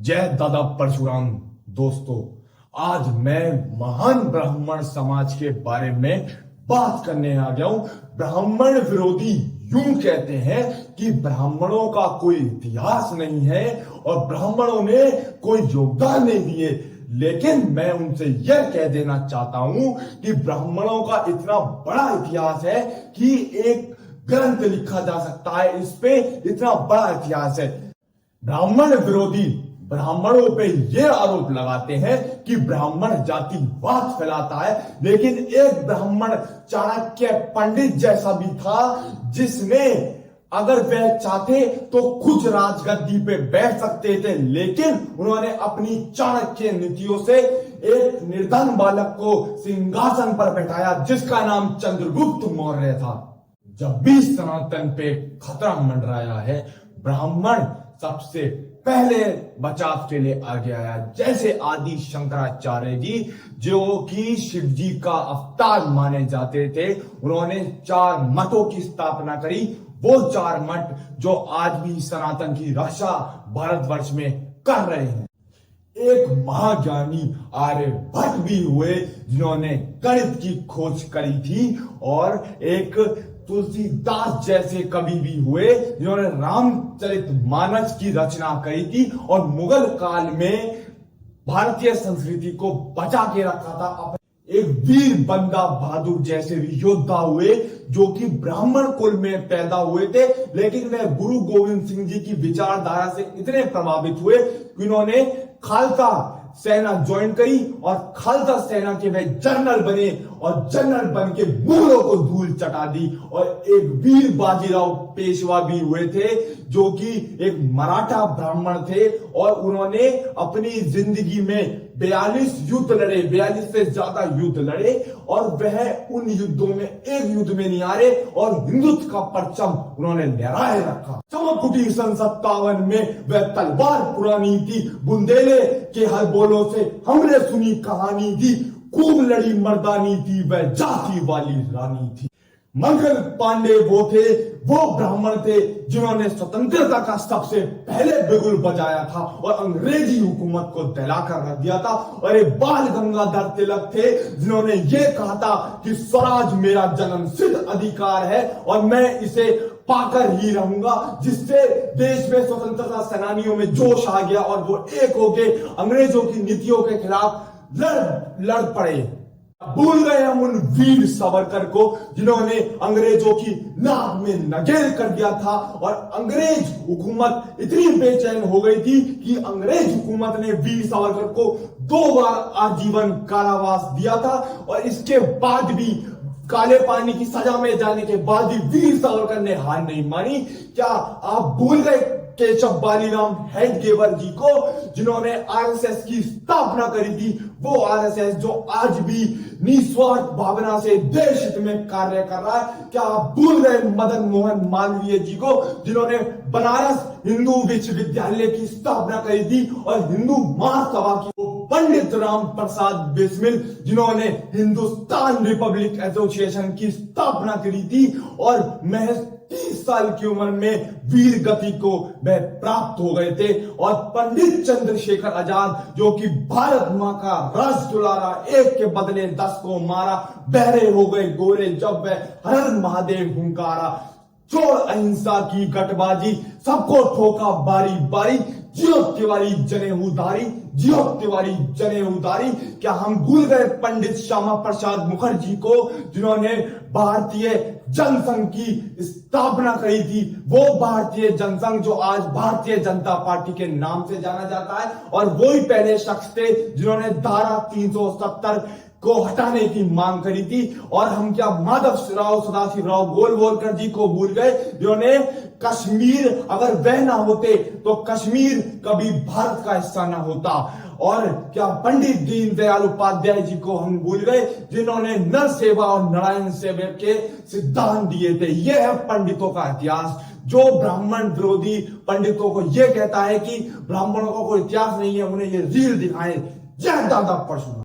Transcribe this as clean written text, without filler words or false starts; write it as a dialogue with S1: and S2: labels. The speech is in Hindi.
S1: जय दादा परशुराम। दोस्तों, आज मैं महान ब्राह्मण समाज के बारे में बात करने आ गया हूं। ब्राह्मण विरोधी यूं कहते हैं कि ब्राह्मणों का कोई इतिहास नहीं है और ब्राह्मणों ने कोई योगदान नहीं दिए। लेकिन मैं उनसे यह कह देना चाहता हूं कि ब्राह्मणों का इतना बड़ा इतिहास है कि एक ग्रंथ लिखा जा सकता है। इस पे इतना बड़ा इतिहास है। ब्राह्मण विरोधी ब्राह्मणों पे ये आरोप लगाते हैं कि ब्राह्मण जातिवाद फैलाता है, लेकिन एक ब्राह्मण चाणक्य पंडित जैसा भी था जिसने अगर वह चाहते तो खुद राजगद्दी पे बैठ सकते थे, लेकिन उन्होंने अपनी चाणक्य नीतियों से एक निर्धन बालक को सिंहासन पर बैठाया जिसका नाम चंद्रगुप्त मौर्य था। जब भी सनातन पे खतरा मंडराया है, ब्राह्मण सबसे पहले बचाव के लिए आगे आया। जैसे आदि शंकराचार्य जी, जो कि शिव जी का अवतार माने जाते थे, उन्होंने 4 मठों की स्थापना करी। वो 4 मठ जो आज भी सनातन की रक्षा भारतवर्ष में कर रहे हैं। एक महाज्ञानी आर्यभट्ट भी हुए जिन्होंने गणित की खोज करी थी, और एक तुलसीदास जैसे कवि भी हुए जिन्होंने रामचरितमानस की रचना करी थी और मुगल काल में भारतीय संस्कृति को बचा के रखा था। एक वीर बंदा बहादुर जैसे भी योद्धा हुए जो कि ब्राह्मण कुल में पैदा हुए थे, लेकिन वे गुरु गोविंद सिंह जी की विचारधारा से इतने प्रभावित हुए कि उन्होंने खालसा सेना ज्वाइन करी और खालसा सेना के वे जनरल बने और जनरल बन के मुगलों को धूल चटा दी। और एक वीर बाजीराव पेशवा भी हुए थे जो कि एक मराठा ब्राह्मण थे और उन्होंने अपनी जिंदगी में 42 युद्ध लड़े, 42 से ज्यादा युद्ध लड़े, और वह उन युद्धों में एक युद्ध में नहीं हारे और हिंदुत्व का परचम उन्होंने लहराए रखा। चमक उठी सन 57 में वह तलवार पुरानी थी, बुंदेले के हर बोलों से हमने सुनी कहानी थी, खूब लड़ी मर्दानी थी, वह जाति वाली रानी थी। मंगल पांडे वो थे, वो ब्राह्मण थे जिन्होंने स्वतंत्रता का सबसे पहले बिगुल बजाया था और अंग्रेजी हुकूमत को दहलाकर रख दिया था। और एक बाल गंगाधर तिलक थे जिन्होंने ये कहा था कि स्वराज मेरा जन्म सिद्ध अधिकार है और मैं इसे पाकर ही रहूंगा, जिससे देश में स्वतंत्रता सेनानियों में जोश आ गया और वो एक होके अंग्रेजों की नीतियों के खिलाफ लड़ पड़े। भूल गए हम उन वीर सावरकर को जिन्होंने अंग्रेजों की नाक में नकेल कर दिया था और अंग्रेज हुकूमत इतनी बेचैन हो गई थी कि अंग्रेज हुकूमत ने वीर सावरकर को 2 बार आजीवन कारावास दिया था। और इसके बाद भी काले पानी की सजा में जाने के बाद भी वीर सावरकर ने हार नहीं मानी। क्या आप भूल गए केशव बालीराम हेडगेवर जी को जिन्होंने आरएसएस की स्थापना करी थी? वो आरएसएस जो आज भी निस्वार्थ भावना से देश हित में कार्य कर रहा है। क्या आप भूल गए मदन मोहन मालवीय जी को जिन्होंने बनारस हिंदू विश्वविद्यालय की स्थापना करी थी और हिंदू महासभा की? पंडित राम प्रसाद बिस्मिल जिन्होंने हिंदुस्तान रिपब्लिक एसोसिएशन की स्थापना करी थी और महज 30 साल की उम्र में वीर गति को वह प्राप्त हो गए थे। और पंडित चंद्रशेखर आजाद जो कि भारत मां का राज दुलारा, एक के बदले 10 को मारा, बहरे हो गए गोरे जब वह हर हर महादेव हुंकारा। छोड़ अहिंसा की गठबाजी, सबको ठोका बारी बारी, जियो तिवारी जनेऊधारी, जियो तिवारी जनेऊधारी। क्या हम भूल गए पंडित श्यामा प्रसाद मुखर्जी को जिन्होंने भारतीय जनसंघ की स्थापना करी थी? वो भारतीय जनसंघ जो आज भारतीय जनता पार्टी के नाम से जाना जाता है, और वो ही पहले शख्स थे जिन्होंने धारा 370 को हटाने की मांग करी थी। और हम क्या माधवराव सदाशिवराव गोलवलकर जी को भूल गए जिन्होंने कश्मीर, अगर वह ना होते तो कश्मीर कभी भारत का हिस्सा ना होता। और क्या पंडित दीनदयाल उपाध्याय जी को हम भूल गए जिन्होंने नर सेवा और नारायण सेवा के सिद्धांत दिए थे? यह है पंडितों का इतिहास। जो ब्राह्मण विरोधी पंडितों को यह कहता है कि ब्राह्मणों का कोई इतिहास नहीं है, उन्हें ये रील दिखाएं। जय दादा परशुराम।